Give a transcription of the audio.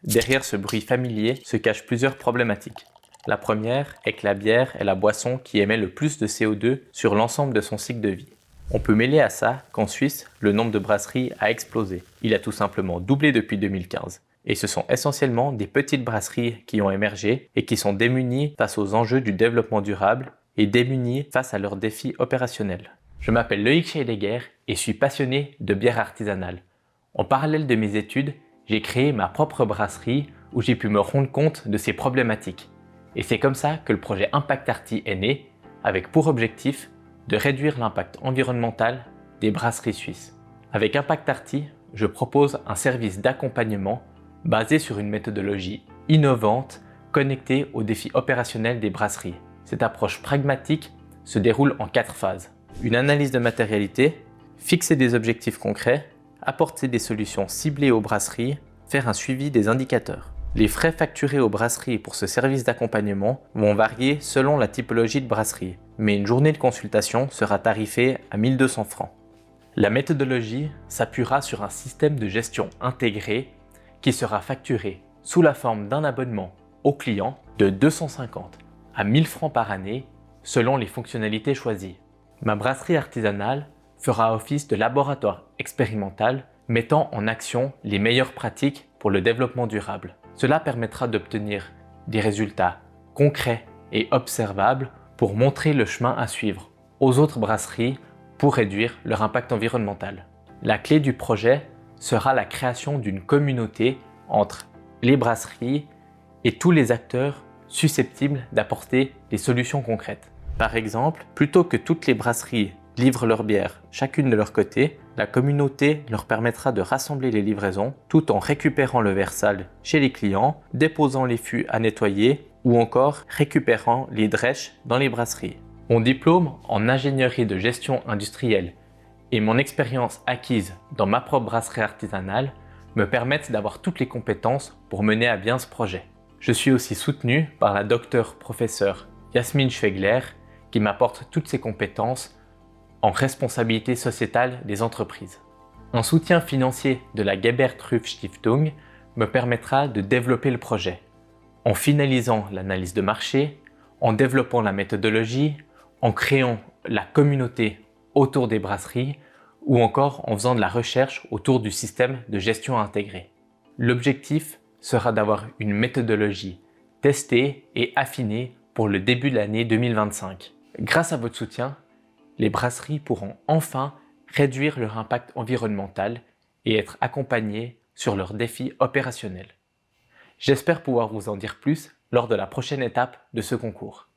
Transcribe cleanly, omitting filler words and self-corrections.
Derrière ce bruit familier se cachent plusieurs problématiques. La première est que la bière est la boisson qui émet le plus de CO2 sur l'ensemble de son cycle de vie. On peut mêler à ça qu'en Suisse, le nombre de brasseries a explosé. Il a tout simplement doublé depuis 2015. Et ce sont essentiellement des petites brasseries qui ont émergé et qui sont démunies face aux enjeux du développement durable et démunies face à leurs défis opérationnels. Je m'appelle Loïc Scheidegger et suis passionné de bière artisanale. En parallèle de mes études, j'ai créé ma propre brasserie où j'ai pu me rendre compte de ces problématiques. Et c'est comme ça que le projet Impact Arti est né, avec pour objectif de réduire l'impact environnemental des brasseries suisses. Avec Impact Arti, je propose un service d'accompagnement basé sur une méthodologie innovante connectée aux défis opérationnels des brasseries. Cette approche pragmatique se déroule en 4 phases. Une analyse de matérialité, fixer des objectifs concrets, apporter des solutions ciblées aux brasseries, faire un suivi des indicateurs. Les frais facturés aux brasseries pour ce service d'accompagnement vont varier selon la typologie de brasserie, mais une journée de consultation sera tarifée à 1 200 francs. La méthodologie s'appuiera sur un système de gestion intégré qui sera facturé sous la forme d'un abonnement au client de 250 à 1 000 francs par année selon les fonctionnalités choisies. Ma brasserie artisanale fera office de laboratoire expérimental mettant en action les meilleures pratiques pour le développement durable. Cela permettra d'obtenir des résultats concrets et observables pour montrer le chemin à suivre aux autres brasseries pour réduire leur impact environnemental. La clé du projet sera la création d'une communauté entre les brasseries et tous les acteurs susceptibles d'apporter des solutions concrètes. Par exemple, plutôt que toutes les brasseries livrent leur bière chacune de leur côté, la communauté leur permettra de rassembler les livraisons tout en récupérant le verre sale chez les clients, déposant les fûts à nettoyer ou encore récupérant les drèches dans les brasseries. Mon diplôme en ingénierie de gestion industrielle et mon expérience acquise dans ma propre brasserie artisanale me permettent d'avoir toutes les compétences pour mener à bien ce projet. Je suis aussi soutenu par la docteure professeure Jasmine Schwegler qui m'apporte toutes ses compétences en responsabilité sociétale des entreprises. Un soutien financier de la Gebert Rüff Stiftung me permettra de développer le projet, en finalisant l'analyse de marché, en développant la méthodologie, en créant la communauté autour des brasseries ou encore en faisant de la recherche autour du système de gestion intégré. L'objectif sera d'avoir une méthodologie testée et affinée pour le début de l'année 2025. Grâce à votre soutien, les brasseries pourront enfin réduire leur impact environnemental et être accompagnées sur leurs défis opérationnels. J'espère pouvoir vous en dire plus lors de la prochaine étape de ce concours.